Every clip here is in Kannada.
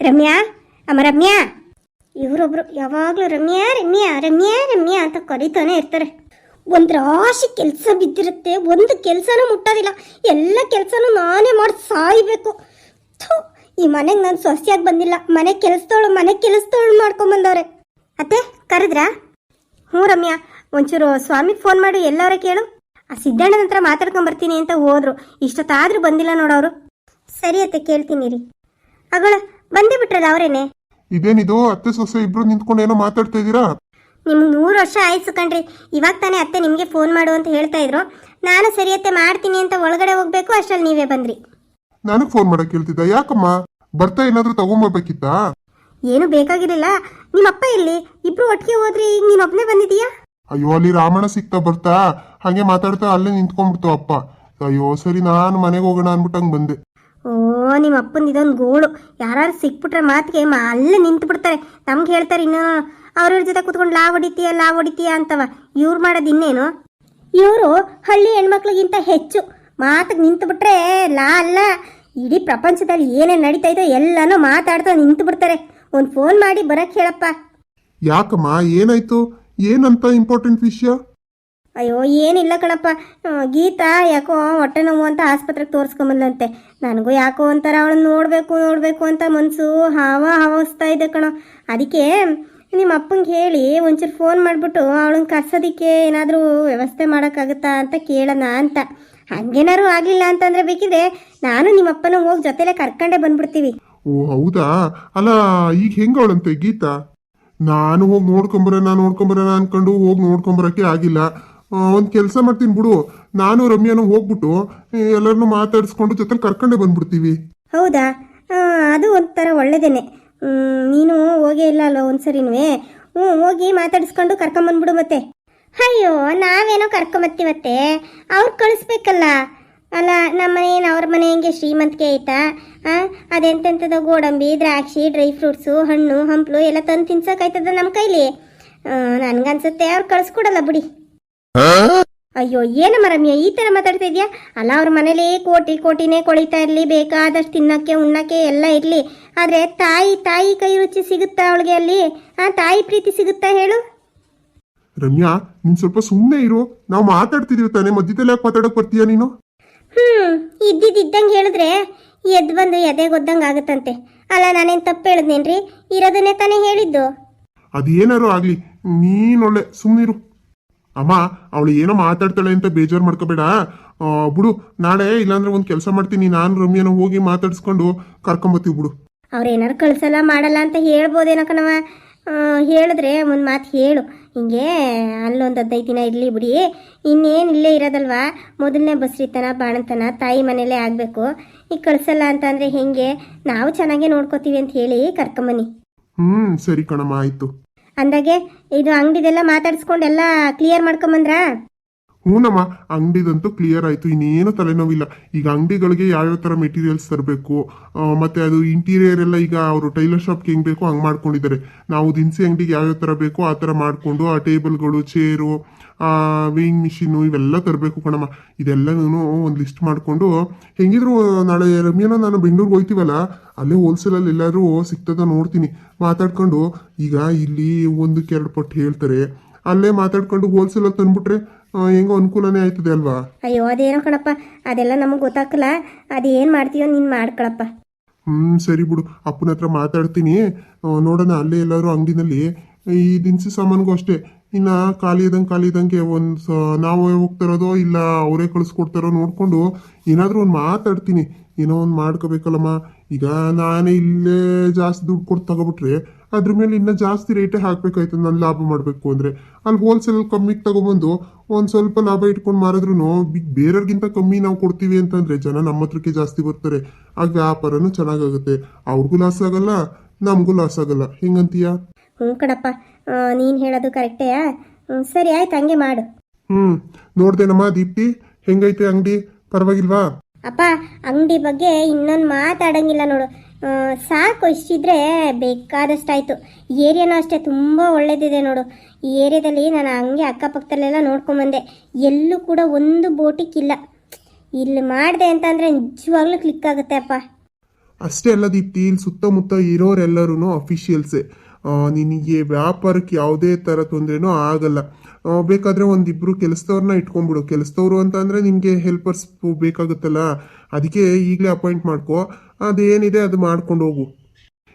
ರಮ್ಯಾ, ಅಮ್ಮ ರಮ್ಯಾ. ಇವರೊಬ್ರು ಯಾವಾಗಲೂ ರಮ್ಯಾ ರಮ್ಯಾ ರಮ್ಯಾ ರಮ್ಯಾ ಅಂತ ಕರೀತಾನೆ ಇರ್ತಾರೆ. ಒಂದು ರಾಶಿ ಕೆಲಸ ಬಿದ್ದಿರುತ್ತೆ, ಒಂದು ಕೆಲಸನೂ ಮುಟ್ಟೋದಿಲ್ಲ. ಎಲ್ಲ ಕೆಲಸನೂ ನಾನೇ ಮಾಡಿ ಸಾಯ್ಬೇಕು. ಈ ಮನೆಗೆ ನಾನು ಸೊಸೆಯಾಗಿ ಬಂದಿಲ್ಲ, ಮನೆ ಕೆಲಸದವಳು ಮಾಡ್ಕೊಂಬಂದವ್ರೆ. ಅತ್ತೆ ಕರೆದ್ರಾ? ಹ್ಞೂ ರಮ್ಯಾ, ಒಂಚೂರು ಸ್ವಾಮಿಗೆ ಫೋನ್ ಮಾಡಿ ಎಲ್ಲವರೇ ಕೇಳು. ಆ ಸಿದ್ದಣ್ಣನ ಹತ್ರ ಮಾತಾಡ್ಕೊಂಬರ್ತೀನಿ ಅಂತ ಹೋದ್ರು, ಇಷ್ಟೊತ್ತಾದ್ರೂ ಬಂದಿಲ್ಲ ನೋಡೋರು. ಸರಿ ಅತ್ತೆ, ಕೇಳ್ತೀನಿ ರೀ. ಅಗಳ ಬಂದೇ ಬಿಟ್ರಲ್ಲ ಅವರೇನೆ. ಇದೇನಿದು ಅತ್ತೆ ಸೊಸೆ ಇಬ್ರು ನಿಂತ್ಕೊಂಡು ಏನೋ ಮಾತಾಡ್ತಾ ಇದ್ದೀರಾ? ನಿಮ್ಗೆ 100 ವರ್ಷ ಆಯ್ತು ಕಣ್ರಿ. ಇವಾಗ ತಾನೇ ಅತ್ತೆ ನಿಮಗೆ ಫೋನ್ ಮಾಡು ಅಂತ ಹೇಳ್ತಾ ಇದ್ರು. ನಾನು ಸರಿ ಅತ್ತೆ ಮಾಡ್ತೀನಿ ಅಂತ ಒಳಗಡೆ ಹೋಗ್ಬೇಕು, ಅಷ್ಟರಲ್ಲಿ ನೀವೇ ಬಂದ್ರಿ. ನನಗೆ ಫೋನ್ ಮಾಡಕ್ ಹೇಳ್ತಿದ್ದ? ಯಾಕಮ್ಮ ಬರ್ತಾ ಏನಾದ್ರೂ ತಗೊಂಬರ್ಬೇಕಿತ್ತಾ? ಏನು ಬೇಕಾಗಿರಲಿಲ್ಲ. ನಿಮ್ಮಪ್ಪ ಇಲ್ಲಿ ಇಬ್ರು ಒಟ್ಟಿಗೆ ಹೋದ್ರಿ, ಈಗ ನೀನ್ ಒಬ್ನೇ ಬಂದಿದೀಯಾ? ಅಯ್ಯೋ, ಅಲ್ಲಿ ರಾಮಣ್ಣ ಸಿಕ್ತಾ ಬರ್ತಾ ಹಂಗೆ ಮಾತಾಡ್ತಾ ಅಲ್ಲೇ ನಿಂತ್ಕೊಂಡ್ಬಿಡ್ತು ಅಪ್ಪ. ಅಯ್ಯೋ ಸರಿ, ನಾನು ಮನೆಗೆ ಹೋಗೋಣ ಅನ್ಬಿಟ್ಟು ಹಂಗೆ ಬಂದೆ. ಓ, ನಿಮ್ಮ ಅಪ್ಪನ ಇದೊಂದು ಗೋಳು. ಯಾರು ಸಿಕ್ಬಿಟ್ರೆ ಮಾತಿಗೆ ಅಲ್ಲೇ ನಿಂತು ಬಿಡ್ತಾರೆ. ನಮ್ಗೆ ಹೇಳ್ತಾರೆ ಇನ್ನು ಅವ್ರ ಜೊತೆ ಕುತ್ಕೊಂಡು ಲಾ ಹೊಡಿತೀಯ ಅಂತವ. ಇವ್ರು ಮಾಡೋದು ಇನ್ನೇನು? ಇವರು ಹಳ್ಳಿ ಹೆಣ್ಮಕ್ಳಿಗಿಂತ ಹೆಚ್ಚು ಮಾತಿಗೆ ನಿಂತು ಬಿಟ್ರೆ ಲಾ ಅಲ್ಲ, ಇಡೀ ಪ್ರಪಂಚದಲ್ಲಿ ಏನೇನು ನಡೀತಾ ಇದೋ ಎಲ್ಲನೂ ಮಾತಾಡ್ತಾ ನಿಂತು ಬಿಡ್ತಾರೆ. ಒಂದು ಫೋನ್ ಮಾಡಿ ಬರಕ್ಕೆ ಹೇಳಪ್ಪ. ಯಾಕಮ್ಮ, ಏನಾಯ್ತು? ಏನಂತ ಇಂಪಾರ್ಟೆಂಟ್ ವಿಷಯ? ಅಯ್ಯೋ ಏನಿಲ್ಲ ಕಣಪ್ಪ, ಗೀತಾ ಯಾಕೋ ಹೊಟ್ಟೆ ನೋವು ಅಂತ ಆಸ್ಪತ್ರೆಗೆ ತೋರಿಸ್ಕೊಂಬಂದಂತೆ. ನನಗೂ ಯಾಕೋ ಒಂಥರ ಅವಳನ್ನ ನೋಡಬೇಕು ಅಂತ ಮನಸ್ಸು ಹಾವಸ್ತಾ ಇದೆ ಕಣೋ. ಅದಕ್ಕೆ ನಿಮ್ಮ ಅಪ್ಪಂಗೆ ಹೇಳಿ ಒಂಚೂರು ಫೋನ್ ಮಾಡಿಬಿಟ್ಟು ಅವಳನ್ನ ಕರ್ಸೋದಕ್ಕೆ ಏನಾದರೂ ವ್ಯವಸ್ಥೆ ಮಾಡೋಕ್ಕಾಗುತ್ತಾ ಅಂತ ಕೇಳೋಣ ಅಂತ. ಹಂಗೇನಾದ್ರು ಆಗಲಿಲ್ಲ ಅಂತಂದರೆ ಬೇಕಿದ್ರೆ ನಾನು ನಿಮ್ಮ ಅಪ್ಪನ ಹೋಗಿ ಜೊತೆಲೆ ಕರ್ಕೊಂಡೇ ಬಂದ್ಬಿಡ್ತೀವಿ. ಓ ಹೌದಾ? ಅಲ್ಲ ಈಗ ಹೆಂಗವಳಂತೆ ಗೀತಾ? ನಾನು ಹೋಗಿ ನೋಡ್ಕೊಂಬರೋಣ ಅನ್ಕೊಂಡು ಹೋಗಿ ನೋಡ್ಕೊಂಬರಕ್ಕೆ ಆಗಿಲ್ಲ. ಒಂದು ಕೆಲಸ ಮಾಡ್ತೀನಿ ಬಿಡು, ನಾನು ರಮ್ಯಾನು ಹೋಗ್ಬಿಟ್ಟು ಎಲ್ಲರನ್ನೂ ಮಾತಾಡಿಸ್ಕೊಂಡು ಜೊತೆ ಕರ್ಕೊಂಡೇ ಬಂದ್ಬಿಡ್ತೀವಿ. ಹೌದಾ? ಅದು ಒಂಥರ ಒಳ್ಳೇದೇನೆ. ನೀನು ಹೋಗೇ ಇಲ್ಲ ಅಲ್ವ ಒಂದ್ಸರಿನೂ? ಹೋಗಿ ಮಾತಾಡಿಸ್ಕೊಂಡು ಕರ್ಕೊಂಬಂದ್ಬಿಡು ಮತ್ತೆ. ಅಯ್ಯೋ, ನಾವೇನೋ ಕರ್ಕೊಂಬತ್ತೀವತ್ತೆ, ಅವ್ರು ಕಳಿಸ್ಬೇಕಲ್ಲ. ಅಲ್ಲ, ನಮ್ಮ ಮನೇನು ಅವ್ರ ಮನೆ ಹೆಂಗೆ ಶ್ರೀಮಂತಿಕೆ ಆಯ್ತಾ? ಅದೆಂತೆಂಥದ್ದು ಗೋಡಂಬಿ, ದ್ರಾಕ್ಷಿ, ಡ್ರೈ ಫ್ರೂಟ್ಸು, ಹಣ್ಣು ಹಂಪಲು ಎಲ್ಲ ತಂದು ತಿನ್ಸೋಕಾಯ್ತದ ನಮ್ಮ ಕೈಲಿ? ನನ್ಗನ್ಸುತ್ತೆ ಅವ್ರು ಕಳಿಸ್ಕೊಡಲ್ಲ ಬಿಡಿ. ಅಯ್ಯೋ ಏನಮ್ಮ ರಮ್ಯಾ ಈ ಥರ ಮಾತಾಡ್ತಾ ಇದೆಯಾ? ಅಲ್ಲ, ಅವ್ರ ಮನೇಲಿ ಕೋಟಿನೇ ಕೊಳಿತಾ ಇರಲಿ, ಬೇಕಾದಷ್ಟು ತಿನ್ನಕ್ಕೆ ಉಣ್ಣಕ್ಕೆ ಎಲ್ಲ ಇರಲಿ. ಆದರೆ ತಾಯಿ ಕೈ ರುಚಿ ಸಿಗುತ್ತಾ ಅವಳಿಗೆ ಅಲ್ಲಿ? ತಾಯಿ ಪ್ರೀತಿ ಸಿಗುತ್ತಾ ಹೇಳು? ರಮ್ಯಾ, ನೀನ್ ಸ್ವಲ್ಪ ಸುಮ್ಮನೆ ಇರು. ನಾವು ಮಾತಾಡ್ತಿದೀವಿ ತಾನೇ, ಮಧ್ಯದಲ್ಲಿ ಯಾಕೆ ಮಾತಾಡಕ್ ಬರ್ತೀಯ ನೀನು? ಇದ್ದಂಗೆ ಹೇಳಿದ್ರೆ ಎದ್ದು ಬಂದು ಎದೆಗೊದ್ದಂಗೆ ಆಗುತ್ತಂತೆ. ಅಲ್ಲ, ನಾನೇನು ತಪ್ಪು ಹೇಳಿದ್ನೇನ್ರಿ? ಇರೋದನ್ನೇ ತಾನೇ ಹೇಳಿದ್ದು. ಅದೇನಾರು ಆಗ್ಲಿ, ನೀನೊಳ್ಳೆ ಸುಮ್ಮನಿರು. ಅಮ್ಮ, ಅವಳು ಏನೋ ಮಾತಾಡ್ತಾಳೆ ಅಂತ ಬೇಜಾರು ಮಾಡ್ಕೋಬೇಡ ಬಿಡು. ನಾಳೆ ಇಲ್ಲಾಂದ್ರೆ ಒಂದು ಕೆಲಸ ಮಾಡ್ತೀನಿ, ನಾನು ರಮ್ಯಾನ ಹೋಗಿ ಮಾತಾಡ್ಸ್ಕೊಂಡು ಕರ್ಕೊಂಬತ್ತೀವಿ ಬಿಡು. ಅವ್ರೇನಾರು ಕಳ್ಸಲ್ಲ ಮಾಡಲ್ಲ ಅಂತ ಹೇಳ್ಬೋದೇನೋ ಕಣವ. ಹೇಳಿದ್ರೆ ಒಂದು ಮಾತು ಹೇಳು, ಹಿಂಗೆ ಅಲ್ಲೊಂದು 15 ದಿನ ಇರಲಿ ಬಿಡಿ, ಇನ್ನೇನು ಇಲ್ಲೇ ಇರೋದಲ್ವಾ, ಮೊದಲನೇ ಬಸ್ರಿತನ ಬಾಣಂತನ ತಾಯಿ ಮನೇಲೇ ಆಗಬೇಕು. ಈಗ ಕಳ್ಸಲ್ಲ ಅಂತಂದರೆ ಹೆಂಗೆ? ನಾವು ಚೆನ್ನಾಗೇ ನೋಡ್ಕೋತೀವಿ ಅಂತ ಹೇಳಿ ಕರ್ಕೊಂಬನ್ನಿ. ಸರಿ ಕಣಮ್ಮ, ಆಯಿತು. ಅಂದಾಗೆ ಇದು ಅಂಗಡಿದೆಲ್ಲ ಮಾತಾಡಿಸ್ಕೊಂಡು ಎಲ್ಲ ಕ್ಲಿಯರ್ ಮಾಡ್ಕೊಂಬಂದ್ರಾ? ಹೂನಮ್ಮ, ಅಂಗಡಿದಂತೂ ಕ್ಲಿಯರ್ ಆಯಿತು, ಇನ್ನೇನು ತಲೆನೋವಿಲ್ಲ. ಈಗ ಅಂಗಡಿಗಳಿಗೆ ಯಾವ್ಯಾವ ಥರ ಮೆಟೀರಿಯಲ್ಸ್ ತರಬೇಕು, ಮತ್ತು ಅದು ಇಂಟೀರಿಯರ್ ಎಲ್ಲ ಈಗ ಅವರು ಟೈಲರ್ ಶಾಪ್ಗೆ ಹೆಂಗೆ ಬೇಕೋ ಹಂಗೆ ಮಾಡ್ಕೊಂಡಿದ್ದಾರೆ. ನಾವು ದಿನಸಿ ಅಂಗಡಿಗೆ ಯಾವ್ಯಾವ ಥರ ಬೇಕೋ ಆ ಥರ ಮಾಡಿಕೊಂಡು ಆ ಟೇಬಲ್ಗಳು, ಚೇರು, ವೇಯಿಂಗ್ ಮಿಷಿನು ಇವೆಲ್ಲ ತರಬೇಕು ಕಣಮ್ಮ. ಇದೆಲ್ಲನೂ ಒಂದು ಲಿಸ್ಟ್ ಮಾಡಿಕೊಂಡು ಹೆಂಗಿದ್ರು ನಾಳೆ ರಮ್ಯಾನ ನಾನು ಬೆಂಗಳೂರಿಗೆ ಹೋಗ್ತೀವಲ್ಲ, ಅಲ್ಲೇ ಹೋಲ್ಸೇಲಲ್ಲಿ ಎಲ್ಲರೂ ಸಿಗ್ತದ ನೋಡ್ತೀನಿ. ಮಾತಾಡ್ಕೊಂಡು ಈಗ ಇಲ್ಲಿ 1-2 ಪಟ್ಟು ಹೇಳ್ತಾರೆ, ಅಲ್ಲೇ ಮಾತಾಡ್ಕೊಂಡು ಹೋಲ್ಸೇಲಲ್ಲಿ ತಂದ್ಬಿಟ್ರೆ ಹೆಂಗೋ ಅನುಕೂಲನೇ ಆಯ್ತದೆ ಅಲ್ವಾ? ಅಯ್ಯೋ ಅದೇನೋ ಕಣಪ್ಪ, ಅದೆಲ್ಲ ನಮಗೆ ಗೊತ್ತಾಗಲ್ಲ. ಅದೇನು ಮಾಡ್ತೀಯೋ ನೀನು ಮಾಡ್ಕೊಳಪ್ಪ. ಸರಿ ಬಿಡು, ಅಪ್ಪನ ಹತ್ರ ಮಾತಾಡ್ತೀನಿ. ನೋಡೋಣ ಅಲ್ಲೇ ಎಲ್ಲರೂ ಅಂಗಡಿನಲ್ಲಿ ಈ ದಿನಸಿ ಸಾಮಾನಿಗೂ ಅಷ್ಟೇ. ಇನ್ನು ಖಾಲಿ ಇದ್ದಂಗೆ ನಾವು ಹೋಗ್ತಾರೋದೋ ಇಲ್ಲ ಅವರೇ ಕಳಿಸ್ಕೊಡ್ತಾರೋ ನೋಡಿಕೊಂಡು ಏನಾದರೂ ಒಂದು ಮಾತಾಡ್ತೀನಿ. ಏನೋ ಒಂದು ಮಾಡ್ಕೋಬೇಕಲ್ಲಮ್ಮ. ಈಗ ನಾನೇ ಇಲ್ಲೇ ಜಾಸ್ತಿ ದುಡ್ಡು ಕೊಟ್ಟು ತಗೊಬಿಟ್ರೆ ಅದ್ರ ಮೇಲೆ ಇನ್ನೂ ಜಾಸ್ತಿ ರೇಟೇ ಹಾಕಬೇಕಾಯ್ತು ನಾನು ಲಾಭ ಮಾಡಬೇಕು ಅಂದರೆ. ಅಲ್ಲಿ ಹೋಲ್ಸೇಲ್ ಕಮ್ಮಿಗೆ ತಗೊಬಂದು ಒಂದು ಸ್ವಲ್ಪ ಲಾಭ ಇಟ್ಕೊಂಡು ಮಾರಿದ್ರು ಬೇರೆಯವ್ರಿಗಿಂತ ಕಮ್ಮಿ ನಾವು ಕೊಡ್ತೀವಿ ಅಂತಂದರೆ ಜನ ನಮ್ಮ ಹತ್ರಕ್ಕೆ ಜಾಸ್ತಿ ಬರ್ತಾರೆ. ಆಗ ವ್ಯಾಪಾರನೂ ಚೆನ್ನಾಗಾಗುತ್ತೆ, ಅವ್ರಿಗೂ ಲಾಸ್ ಆಗಲ್ಲ, ನಮಗೂ ಲಾಸ್ ಆಗಲ್ಲ. ಹೆಂಗಂತೀಯ? ಹ್ಞೂ ಕಣಪ್ಪ, ನೀನು ಹೇಳೋದು ಕರೆಕ್ಟೇ. ಸರಿ ಆಯ್ತು, ಹಂಗೆ ಮಾಡು. ನೋಡ್ದೇನಮ್ಮ ದೀಪ್ತಿ, ಹೆಂಗೈತೆ ಅಂಗಡಿ? ಪರವಾಗಿಲ್ವಾ? ಅಪ್ಪ, ಅಂಗಡಿ ಬಗ್ಗೆ ಇನ್ನೊಂದು ಮಾತಾಡಂಗಿಲ್ಲ ನೋಡು. ಸಾಕು, ಇಷ್ಟಿದ್ರೆ ಬೇಕಾದಷ್ಟಾಯಿತು. ಏರಿಯಾನೂ ಅಷ್ಟೇ ತುಂಬ ಒಳ್ಳೇದಿದೆ ನೋಡು. ಈ ಏರಿಯಾದಲ್ಲಿ ನಾನು ಹಂಗೆ ಅಕ್ಕಪಕ್ಕದಲ್ಲೆಲ್ಲ ನೋಡ್ಕೊಂಬಂದೆ, ಎಲ್ಲೂ ಕೂಡ ಒಂದು ಬೋಟಿಕ್ಕಿಲ್ಲ. ಇಲ್ಲಿ ಮಾಡಿದೆ ಅಂತಂದರೆ ನಿಜವಾಗ್ಲೂ ಕ್ಲಿಕ್ ಆಗುತ್ತೆ ಅಪ್ಪ. ಅಷ್ಟೇ ಅಲ್ಲ ದೀಪ್ತಿ, ಇಲ್ಲಿ ಸುತ್ತಮುತ್ತ ಇರೋರೆಲ್ಲರೂ ಅಫಿಷಿಯಲ್ಸೇ. ನಿನಗೆ ವ್ಯಾಪಾರಕ್ಕೆ ಯಾವುದೇ ಥರ ತೊಂದರೆನೂ ಆಗಲ್ಲ. ಬೇಕಾದರೆ ಒಂದಿಬ್ಬರು ಕೆಲಸದವ್ರನ್ನ ಇಟ್ಕೊಂಡ್ಬಿಡು. ಕೆಲಸದವ್ರು ಅಂತ ಅಂದರೆ ನಿಮಗೆ ಹೆಲ್ಪರ್ಸ್ ಬೇಕಾಗುತ್ತಲ್ಲ, ಅದಕ್ಕೆ ಈಗಲೇ ಅಪಾಯಿಂಟ್ ಮಾಡ್ಕೋ. ಅದೇನಿದೆ ಅದು ಮಾಡ್ಕೊಂಡು ಹೋಗು.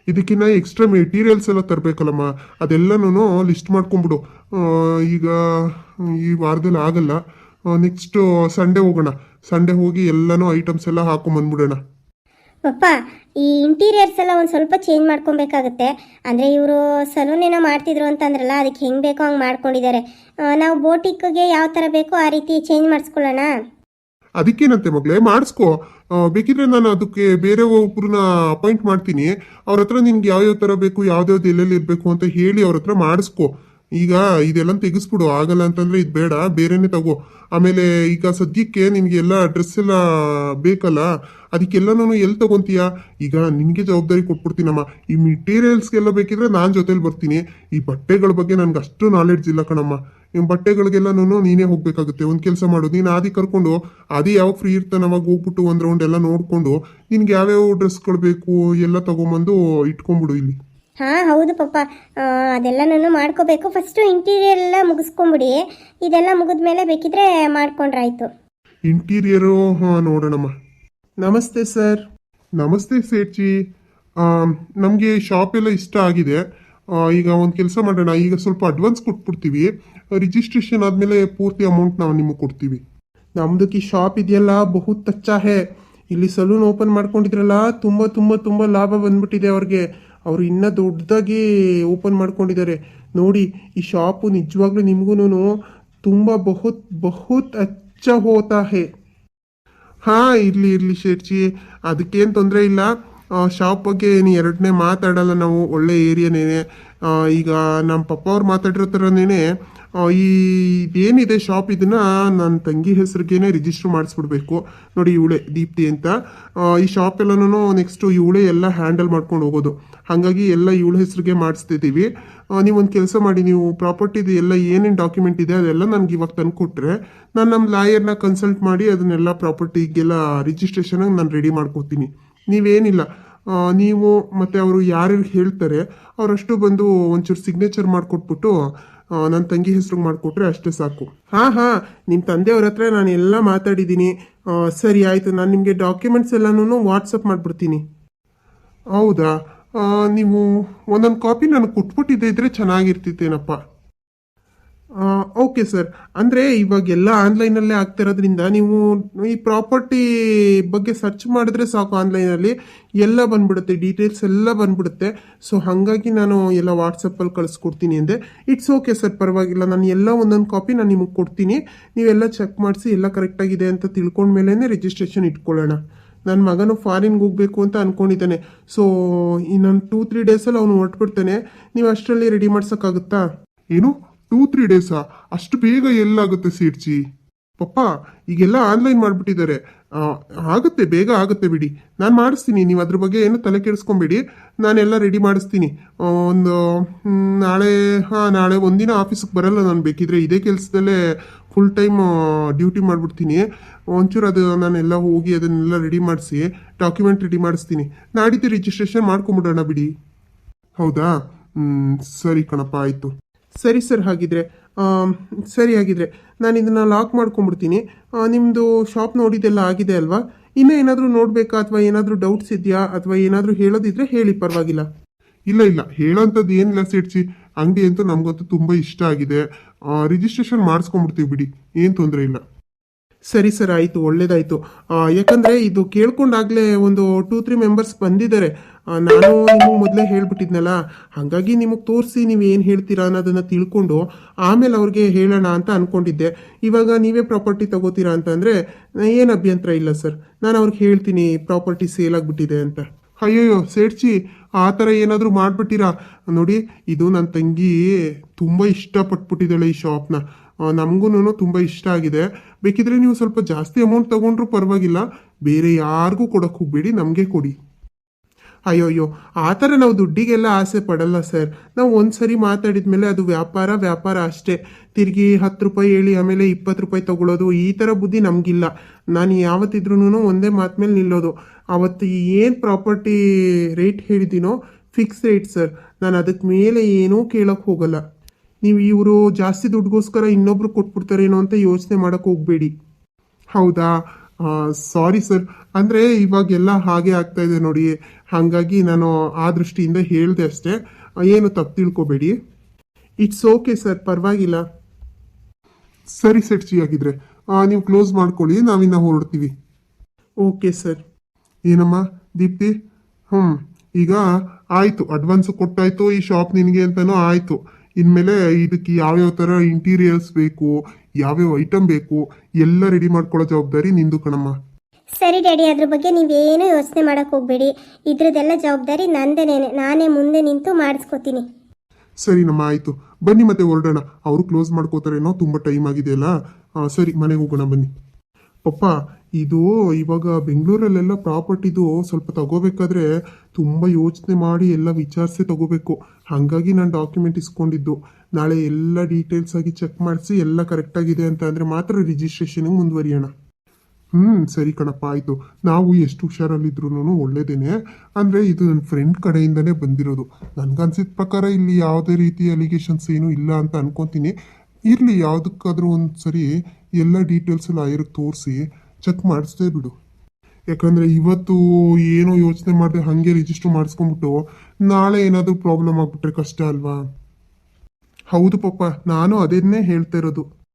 ಇದಕ್ಕಿಂತ ಎಕ್ಸ್ಟ್ರಾ ಮೆಟೀರಿಯಲ್ಸ್ ಎಲ್ಲ ತರಬೇಕಲ್ಲಮ್ಮ, ಅದೆಲ್ಲನೂ ಲಿಸ್ಟ್ ಮಾಡ್ಕೊಂಬಿಡು. ಈಗ ಈ ವಾರದಲ್ಲಿ ಆಗಲ್ಲ, ನೆಕ್ಸ್ಟ್ ಸಂಡೇ ಹೋಗೋಣ. ಸಂಡೇ ಹೋಗಿ ಎಲ್ಲನೂ ಐಟಮ್ಸ್ ಎಲ್ಲ ಹಾಕೊಂಬಂದ್ಬಿಡೋಣ. ಪಪ್ಪ, ಈ ಇಂಟೀರಿಯರ್ಸ್ ಎಲ್ಲ ಒಂದು ಸ್ವಲ್ಪ ಚೇಂಜ್ ಮಾಡ್ಕೊಬೇಕಾಗುತ್ತೆ. ಅಂದರೆ ಇವರು ಸಲೂನ್ ಏನೋ ಮಾಡ್ತಿದ್ರು ಅಂತಂದ್ರಲ್ಲ, ಅದಕ್ಕೆ ಹೆಂಗೆ ಬೇಕೋ ಹಂಗೆ ಮಾಡ್ಕೊಂಡಿದ್ದಾರೆ. ನಾವು ಬೋಟಿಕ್ಗೆ ಯಾವ ಥರ ಬೇಕೋ ಆ ರೀತಿ ಚೇಂಜ್ ಮಾಡಿಸ್ಕೊಳ್ಳೋಣ. ಅದಕ್ಕೇನಂತೆ ಮಗಳೇ, ಮಾಡಿಸ್ಕೋ. ಬೇಕಿದ್ರೆ ನಾನು ಅದಕ್ಕೆ ಬೇರೆ ಒಬ್ಬರನ್ನ ಅಪಾಯಿಂಟ್ ಮಾಡ್ತೀನಿ. ಅವ್ರ ಹತ್ರ ನಿನ್ಗೆ ಯಾವ್ಯಾವ ಥರ ಬೇಕು, ಯಾವ್ದಾವ್ದು ಎಲ್ಲೆಲ್ಲಿ ಇರಬೇಕು ಅಂತ ಹೇಳಿ ಅವ್ರ ಹತ್ರ ಮಾಡಿಸ್ಕೋ. ಈಗ ಇದೆಲ್ಲ ತೆಗಿಸ್ಬಿಡು. ಆಗಲ್ಲ ಅಂತಂದ್ರೆ ಇದು ಬೇಡ, ಬೇರೆನೇ ತಗೋ. ಆಮೇಲೆ ಈಗ ಸದ್ಯಕ್ಕೆ ನಿನ್ಗೆ ಎಲ್ಲ ಡ್ರೆಸ್ ಎಲ್ಲ ಬೇಕಲ್ಲ, ಅದಕ್ಕೆಲ್ಲನೂ ಎಲ್ಲಿ ತಗೊಂತೀಯ? ಈಗ ನಿನಗೆ ಜವಾಬ್ದಾರಿ ಕೊಟ್ಬಿಡ್ತೀನಮ್ಮ. ಈ ಮೆಟೀರಿಯಲ್ಸ್ಗೆಲ್ಲ ಬೇಕಿದ್ರೆ ನಾನು ಜೊತೆಲಿ ಬರ್ತೀನಿ. ಈ ಬಟ್ಟೆಗಳ ಬಗ್ಗೆ ನನ್ಗೆ ಅಷ್ಟು ನಾಲೆಡ್ಜ್ ಇಲ್ಲ ಕಣಮ್ಮ. ಈ ಬಟ್ಟೆಗಳಿಗೆಲ್ಲನೂ ನೀನೇ ಹೋಗ್ಬೇಕಾಗುತ್ತೆ. ಒಂದು ಕೆಲಸ ಮಾಡು, ನೀನು ಆದಿ ಕರ್ಕೊಂಡು, ಆದಿ ಯಾವಾಗ ಫ್ರೀ ಇರ್ತಾನೆ ಅವಾಗ ಹೋಗ್ಬಿಟ್ಟು ಒಂದು ರೌಂಡ್ ಎಲ್ಲ ನೋಡಿಕೊಂಡು ನಿನ್ಗೆ ಯಾವ್ಯಾವ ಡ್ರೆಸ್ಗಳು ಬೇಕು ಎಲ್ಲ ತಗೊಂಬಂದು ಇಟ್ಕೊಂಡ್ಬಿಡು ಇಲ್ಲಿ. ಹಾಂ ಹೌದು ಪಪ್ಪ, ಅದೆಲ್ಲನೂ ಮಾಡ್ಕೋಬೇಕು. ಫಸ್ಟು ಇಂಟೀರಿಯರ್ ಎಲ್ಲ ಮುಗಿಸ್ಕೊಂಬಿಡಿ. ಇದೆಲ್ಲ ಮುಗಿದ್ಮೇಲೆ ಬೇಕಿದ್ರೆ ಮಾಡ್ಕೊಂಡ್ರಾಯ್ತು. ಇಂಟೀರಿಯರು ನೋಡೋಣಮ್ಮ. ನಮಸ್ತೆ ಸರ್. ನಮಸ್ತೆ ಸೇಠ್ಜಿ. ನಮಗೆ ಶಾಪ್ ಎಲ್ಲ ಇಷ್ಟ ಆಗಿದೆ. ಈಗ ಒಂದು ಕೆಲಸ ಮಾಡೋಣ, ಈಗ ಸ್ವಲ್ಪ ಅಡ್ವಾನ್ಸ್ ಕೊಟ್ಬಿಡ್ತೀವಿ. ರಿಜಿಸ್ಟ್ರೇಷನ್ ಆದಮೇಲೆ ಪೂರ್ತಿ ಅಮೌಂಟ್ ನಾವು ನಿಮಗೆ ಕೊಡ್ತೀವಿ. ನಮ್ದಕ್ಕೆ ಶಾಪ್ ಇದೆಯಲ್ಲ ಬಹುತ್ ಅಚ್ಚಾ ಹೇ. ಇಲ್ಲಿ ಸಲೂನ್ ಓಪನ್ ಮಾಡ್ಕೊಂಡಿದ್ರಲ್ಲ, ತುಂಬ ತುಂಬ ತುಂಬ ಲಾಭ ಬಂದ್ಬಿಟ್ಟಿದೆ ಅವ್ರಿಗೆ. ಅವರು ಇನ್ನೂ ದೊಡ್ಡದಾಗಿ ಓಪನ್ ಮಾಡ್ಕೊಂಡಿದ್ದಾರೆ ನೋಡಿ. ಈ ಶಾಪು ನಿಜವಾಗ್ಲೂ ನಿಮಗೂ ತುಂಬ ಬಹುತ್ ಬಹುತ್ ಅಚ್ಚಾ ಹೋತಾ ಹೇ. ಹಾಂ, ಇರಲಿ ಶೇಠ್ಜಿ, ಅದಕ್ಕೇನು ತೊಂದರೆ ಇಲ್ಲ. ಶಾಪ್ ಬಗ್ಗೆ ಏನು ಎರಡನೇ ಮಾತಾಡಲ್ಲ ನಾವು, ಒಳ್ಳೆ ಏರಿಯಾನೇ. ಈಗ ನಮ್ಮ ಪಪ್ಪ ಅವ್ರು ಮಾತಾಡಿರೋ ಥರನೇ ಇದೇನಿದೆ ಶಾಪ್, ಇದನ್ನ ನನ್ನ ತಂಗಿ ಹೆಸರಿಗೇನೆ ರಿಜಿಸ್ಟರ್ ಮಾಡಿಸ್ಬಿಡ್ಬೇಕು. ನೋಡಿ, ಇವಳೆ ದೀಪ್ತಿ ಅಂತ. ಈ ಶಾಪ್ ಎಲ್ಲನೂ ನೆಕ್ಸ್ಟ್ ಇವಳೇ ಎಲ್ಲ ಹ್ಯಾಂಡಲ್ ಮಾಡ್ಕೊಂಡು ಹೋಗೋದು. ಹಾಗಾಗಿ ಎಲ್ಲ ಇವಳ ಹೆಸರಿಗೆ ಮಾಡಿಸ್ತಿದ್ದೀವಿ. ನೀವೊಂದು ಕೆಲಸ ಮಾಡಿ, ನೀವು ಪ್ರಾಪರ್ಟಿದು ಎಲ್ಲ ಏನೇನು ಡಾಕ್ಯುಮೆಂಟ್ ಇದೆ ಅದೆಲ್ಲ ನನಗೆ ಇವಾಗ ತಂದು ಕೊಟ್ಟರೆ ನಾನು ನಮ್ಮ ಲಾಯರ್ನ ಕನ್ಸಲ್ಟ್ ಮಾಡಿ ಅದನ್ನೆಲ್ಲ ಪ್ರಾಪರ್ಟಿಗೆಲ್ಲ ರಿಜಿಸ್ಟ್ರೇಷನಾಗಿ ನಾನು ರೆಡಿ ಮಾಡ್ಕೋತೀನಿ. ನೀವೇನಿಲ್ಲ, ನೀವು ಮತ್ತು ಅವರು ಯಾರ್ಯಾರು ಹೇಳ್ತಾರೆ ಅವರಷ್ಟು ಬಂದು ಒಂಚೂರು ಸಿಗ್ನೇಚರ್ ಮಾಡಿಕೊಟ್ಬಿಟ್ಟು ನನ್ನ ತಂಗಿ ಹೆಸ್ರಿಗೆ ಮಾಡಿಕೊಟ್ರೆ ಅಷ್ಟೇ ಸಾಕು. ಹಾಂ, ನಿಮ್ಮ ತಂದೆಯವ್ರ ಹತ್ರ ನಾನು ಎಲ್ಲ ಮಾತಾಡಿದ್ದೀನಿ. ಸರಿ ಆಯಿತು, ನಾನು ನಿಮಗೆ ಡಾಕ್ಯುಮೆಂಟ್ಸ್ ಎಲ್ಲನೂ ವಾಟ್ಸಪ್ ಮಾಡಿಬಿಡ್ತೀನಿ. ಹೌದಾ? ನೀವು ಒಂದೊಂದು ಕಾಪಿ ನನಗೆ ಕೊಟ್ಬಿಟ್ಟಿದ್ದೆ ಇದ್ರೆ ಚೆನ್ನಾಗಿರ್ತಿತ್ತೇನಪ್ಪ. Okay sir. ಅಂದರೆ ಇವಾಗೆಲ್ಲ ಆನ್ಲೈನಲ್ಲೇ ಆಗ್ತಿರೋದ್ರಿಂದ ನೀವು ಈ ಪ್ರಾಪರ್ಟಿ ಬಗ್ಗೆ ಸರ್ಚ್ ಮಾಡಿದ್ರೆ ಸಾಕು, ಆನ್ಲೈನಲ್ಲಿ ಎಲ್ಲ ಬಂದ್ಬಿಡುತ್ತೆ, ಡೀಟೇಲ್ಸ್ ಎಲ್ಲ ಬಂದ್ಬಿಡುತ್ತೆ. ಸೊ ಹಾಗಾಗಿ ನಾನು ಎಲ್ಲ ವಾಟ್ಸಪ್ಪಲ್ಲಿ ಕಳಿಸ್ಕೊಡ್ತೀನಿ ಅಂದೆ. ಇಟ್ಸ್ ಓಕೆ ಸರ್, ಪರವಾಗಿಲ್ಲ. ನಾನು ಎಲ್ಲ ಒಂದೊಂದು ಕಾಪಿ ನಾನು ನಿಮಗೆ ಕೊಡ್ತೀನಿ. ನೀವೆಲ್ಲ ಚೆಕ್ ಮಾಡಿಸಿ ಎಲ್ಲ ಕರೆಕ್ಟಾಗಿದೆ ಅಂತ ತಿಳ್ಕೊಂಡ್ಮೇಲೆ ರಿಜಿಸ್ಟ್ರೇಷನ್ ಇಟ್ಕೊಳ್ಳೋಣ. ನನ್ನ ಮಗನು ಫಾರಿನ್ಗೆ ಹೋಗ್ಬೇಕು ಅಂತ ಅಂದ್ಕೊಂಡಿದ್ದಾನೆ. ಸೊ ಇನ್ನೊಂದು 2-3 ಡೇಸಲ್ಲಿ ಅವನು ಹೊರಟ್ಬಿಡ್ತಾನೆ. ನೀವು ಅಷ್ಟರಲ್ಲಿ ರೆಡಿ ಮಾಡ್ಸೋಕ್ಕಾಗುತ್ತಾ? ಏನು 2-3 ಡೇಸಾ? ಅಷ್ಟು ಬೇಗ ಎಲ್ಲಾಗುತ್ತೆ ಸೇಠ್ಜಿ? ಪಪ್ಪ, ಈಗೆಲ್ಲ ಆನ್ಲೈನ್ ಮಾಡಿಬಿಟ್ಟಿದ್ದಾರೆ. ಆಗುತ್ತೆ, ಬೇಗ ಆಗುತ್ತೆ ಬಿಡಿ. ನಾನು ಮಾಡಿಸ್ತೀನಿ, ನೀವು ಅದ್ರ ಬಗ್ಗೆ ಏನು ತಲೆ ಕೆಡಿಸ್ಕೊಂಬೇಡಿ. ನಾನೆಲ್ಲ ರೆಡಿ ಮಾಡಿಸ್ತೀನಿ. ಒಂದು ನಾಳೆ ಒಂದಿನ ಆಫೀಸಿಗೆ ಬರಲ್ಲ ನಾನು. ಬೇಕಿದ್ರೆ ಇದೇ ಕೆಲಸದಲ್ಲೇ ಫುಲ್ ಟೈಮ್ ಡ್ಯೂಟಿ ಮಾಡಿಬಿಡ್ತೀನಿ. ಒಂಚೂರು ಅದು ನಾನೆಲ್ಲ ಹೋಗಿ ಅದನ್ನೆಲ್ಲ ರೆಡಿ ಮಾಡಿಸಿ ಡಾಕ್ಯುಮೆಂಟ್ ರೆಡಿ ಮಾಡಿಸ್ತೀನಿ. ನಾಡಿದ್ದು ರಿಜಿಸ್ಟ್ರೇಷನ್ ಮಾಡ್ಕೊಂಬಿಡೋಣ ಬಿಡಿ. ಹೌದಾ? ಸರಿ ಕಣಪ್ಪ, ಆಯಿತು. ಸರಿ ಸರ್, ಹಾಗಿದ್ರೆ ನಾನು ಇದನ್ನು ಲಾಕ್ ಮಾಡ್ಕೊಂಡ್ಬಿಡ್ತೀನಿ. ನಿಮ್ಮದು ಶಾಪ್ ನೋಡಿದ್ದೆಲ್ಲ ಆಗಿದೆ ಅಲ್ವಾ? ಇನ್ನೂ ಏನಾದರೂ ನೋಡಬೇಕಾ ಅಥವಾ ಏನಾದರೂ ಡೌಟ್ಸ್ ಇದೆಯಾ ಅಥವಾ ಏನಾದರೂ ಹೇಳೋದಿದ್ರೆ ಹೇಳಿ, ಪರವಾಗಿಲ್ಲ. ಇಲ್ಲ, ಹೇಳೋಂಥದ್ದು ಏನಿಲ್ಲ ಸೇಠ್ಜಿ. ಅಂಗಡಿ ಅಂತೂ ನಮಗಂತೂ ತುಂಬ ಇಷ್ಟ ಆಗಿದೆ. ರಿಜಿಸ್ಟ್ರೇಷನ್ ಮಾಡಿಸ್ಕೊಂಡ್ಬಿಡ್ತೀವಿ ಬಿಡಿ, ಏನು ತೊಂದರೆ ಇಲ್ಲ. ಸರಿ ಸರ್, ಆಯಿತು, ಒಳ್ಳೇದಾಯಿತು. ಯಾಕಂದರೆ ಇದು ಕೇಳ್ಕೊಂಡಾಗಲೇ ಒಂದು 2-3 ಮೆಂಬರ್ಸ್ ಬಂದಿದ್ದಾರೆ. ನಾನು ನಿಮಗೆ ಮೊದಲೇ ಹೇಳ್ಬಿಟ್ಟಿದ್ನಲ್ಲ, ಹಾಗಾಗಿ ನಿಮಗೆ ತೋರಿಸಿ ನೀವು ಏನು ಹೇಳ್ತೀರಾ ಅನ್ನೋದನ್ನು ತಿಳ್ಕೊಂಡು ಆಮೇಲೆ ಅವ್ರಿಗೆ ಹೇಳೋಣ ಅಂತ ಅಂದ್ಕೊಂಡಿದ್ದೆ. ಇವಾಗ ನೀವೇ ಪ್ರಾಪರ್ಟಿ ತಗೋತೀರಾ ಅಂತಂದರೆ ಏನು ಅಭ್ಯಂತರ ಇಲ್ಲ ಸರ್. ನಾನು ಅವ್ರಿಗೆ ಹೇಳ್ತೀನಿ ಪ್ರಾಪರ್ಟಿ ಸೇಲ್ ಆಗಿಬಿಟ್ಟಿದೆ ಅಂತ. ಅಯ್ಯಯ್ಯೋ ಸೇಠ್ಜಿ, ಆ ಥರ ಏನಾದರೂ ಮಾಡಿಬಿಟ್ಟಿರಾ? ನೋಡಿ, ಇದು ನನ್ನ ತಂಗಿ ತುಂಬ ಇಷ್ಟಪಟ್ಬಿಟ್ಟಿದ್ದಾಳೆ ಈ ಶಾಪ್ನ. ನಮಗೂ ತುಂಬ ಇಷ್ಟ ಆಗಿದೆ. ಬೇಕಿದ್ರೆ ನೀವು ಸ್ವಲ್ಪ ಜಾಸ್ತಿ ಅಮೌಂಟ್ ತಗೊಂಡ್ರೂ ಪರವಾಗಿಲ್ಲ, ಬೇರೆ ಯಾರಿಗೂ ಕೊಡೋಕೆ ಹೋಗ್ಬೇಡಿ, ನಮಗೆ ಕೊಡಿ. ಅಯ್ಯೋ ಆ ಥರ ನಾವು ದುಡ್ಡಿಗೆಲ್ಲ ಆಸೆ ಪಡಲ್ಲ ಸರ್. ನಾವು ಒಂದ್ಸರಿ ಮಾತಾಡಿದ್ಮೇಲೆ ಅದು ವ್ಯಾಪಾರ ಅಷ್ಟೇ. ತಿರುಗಿ 10 ರೂಪಾಯಿ ಹೇಳಿ ಆಮೇಲೆ 20 ರೂಪಾಯಿ ತಗೊಳ್ಳೋದು ಈ ಥರ ಬುದ್ಧಿ ನಮಗಿಲ್ಲ. ನಾನು ಯಾವತ್ತಿದ್ರೂ ಒಂದೇ ಮಾತು ಮೇಲೆ ನಿಲ್ಲೋದು. ಅವತ್ತು ಏನು ಪ್ರಾಪರ್ಟಿ ರೇಟ್ ಹೇಳಿದ್ದೀನೋ ಫಿಕ್ಸ್ ರೇಟ್ ಸರ್. ನಾನು ಅದಕ್ಕೆ ಮೇಲೆ ಏನೂ ಕೇಳೋಕ್ಕೆ ಹೋಗಲ್ಲ. ನೀವು ಇವರು ಜಾಸ್ತಿ ದುಡ್ಡುಗೋಸ್ಕರ ಇನ್ನೊಬ್ರು ಕೊಟ್ಬಿಡ್ತಾರೇನೋ ಅಂತ ಯೋಚನೆ ಮಾಡೋಕ್ಕೆ ಹೋಗಬೇಡಿ. ಹೌದಾ? Sorry sir. ಅಂದರೆ ಇವಾಗೆಲ್ಲ ಹಾಗೆ ಆಗ್ತಾ ಇದೆ ನೋಡಿ, ಹಾಗಾಗಿ ನಾನು ಆ ದೃಷ್ಟಿಯಿಂದ ಹೇಳಿದೆ ಅಷ್ಟೇ. ಏನು ತಪ್ಪು ತಿಳ್ಕೊಬೇಡಿ. ಇಟ್ಸ್ ಓಕೆ ಸರ್, ಪರವಾಗಿಲ್ಲ. ಸರಿ ಸೆಟ್ಜಿ, ಆಗಿದ್ರೆ ನೀವು ಕ್ಲೋಸ್ ಮಾಡ್ಕೊಳ್ಳಿ, ನಾವಿನ್ನ ಹೊರಡ್ತೀವಿ. Okay sir. ಏನಮ್ಮ ದೀಪ್ತಿ? ಈಗ ಆಯಿತು, ಅಡ್ವಾನ್ಸು ಕೊಟ್ಟಾಯ್ತು, ಈ ಶಾಪ್ ನಿನಗೆ ಅಂತನೂ ಆಯಿತು. ಇನ್ಮೇಲೆ ಇದಕ್ಕೆ ಯಾವ್ಯಾವ ಥರ ಇಂಟೀರಿಯರ್ಸ್ ಬೇಕು, ಯಾವ್ಯಾವ ಐಟಮ್ ಬೇಕು ಎಲ್ಲ ರೆಡಿ ಮಾಡ್ಕೊಳ್ಳೋ ಜವಾಬ್ದಾರಿ ನಿಂದು ಕಣಮ್ಮ. ಸರಿ ಡ್ಯಾಡಿ, ಅದ್ರ ಬಗ್ಗೆ ನೀವೇನು ಯೋಚನೆ ಮಾಡಕ್ಕೆ ಹೋಗ್ಬೇಡಿ. ಇದ್ರದ್ದೆಲ್ಲ ಜವಾಬ್ದಾರಿ ನಂದೇನೇನೆ, ನಾನೇ ಮುಂದೆ ನಿಂತು ಮಾಡಿಸ್ಕೊತೀನಿ. ಸರಿನಮ್ಮ, ಆಯಿತು. ಬನ್ನಿ ಮತ್ತೆ ಹೊರಡೋಣ. ಅವರು ಕ್ಲೋಸ್ ಮಾಡ್ಕೋತಾರೇನೋ, ತುಂಬ ಟೈಮ್ ಆಗಿದೆಯಲ್ಲ. ಸರಿ, ಮನೆಗೆ ಹೋಗೋಣ ಬನ್ನಿ. ಪಪ್ಪ, ಇದು ಇವಾಗ ಬೆಂಗಳೂರಲ್ಲೆಲ್ಲ ಪ್ರಾಪರ್ಟಿದು ಸ್ವಲ್ಪ ತಗೋಬೇಕಾದ್ರೆ ತುಂಬ ಯೋಚನೆ ಮಾಡಿ ಎಲ್ಲ ವಿಚಾರಿಸಿ ತಗೋಬೇಕು. ಹಾಗಾಗಿ ನಾನು ಡಾಕ್ಯುಮೆಂಟ್ ಇಸ್ಕೊಂಡಿದ್ದು. ನಾಳೆ ಎಲ್ಲ ಡೀಟೇಲ್ಸ್ ಆಗಿ ಚೆಕ್ ಮಾಡಿಸಿ ಎಲ್ಲ ಕರೆಕ್ಟಾಗಿದೆ ಅಂತ ಅಂದರೆ ಮಾತ್ರ ರಿಜಿಸ್ಟ್ರೇಷನ್ಗೆ ಮುಂದುವರಿಯೋಣ. ಸರಿ ಕಣಪ್ಪ, ಆಯಿತು. ನಾವು ಎಷ್ಟು ಹುಷಾರಲ್ಲಿದ್ರು ಒಳ್ಳೇದೇನೆ. ಅಂದರೆ ಇದು ನನ್ನ ಫ್ರೆಂಡ್ ಕಡೆಯಿಂದನೇ ಬಂದಿರೋದು. ನನಗನ್ಸಿದ ಪ್ರಕಾರ ಇಲ್ಲಿ ಯಾವುದೇ ರೀತಿ ಅಲಿಗೇಷನ್ಸ್ ಏನೂ ಇಲ್ಲ ಅಂತ ಅನ್ಕೊತೀನಿ. ಇರಲಿ, ಯಾವುದಕ್ಕಾದ್ರೂ ಒಂದು ಸರಿ ಎಲ್ಲ ಡೀಟೇಲ್ಸ್ ಲಾಯರ್ಗೆ ತೋರಿಸಿ ಚೆಕ್ ಮಾಡಿಸ್ದೇ ಬಿಡು. ಯಾಕಂದರೆ ಇವತ್ತು ಏನೋ ಯೋಚನೆ ಮಾಡಿದೆ ಹಾಗೆ ರಿಜಿಸ್ಟರ್ ಮಾಡಿಸ್ಕೊಂಬಿಟ್ಟು ನಾಳೆ ಏನಾದರೂ ಪ್ರಾಬ್ಲಮ್ ಆಗಿಬಿಟ್ರೆ ಕಷ್ಟ ಅಲ್ವಾ? ಹೌದು ಪಪ್ಪ, ನಾನು ಅದನ್ನೇ ಹೇಳ್ತಾ ಇರೋದು.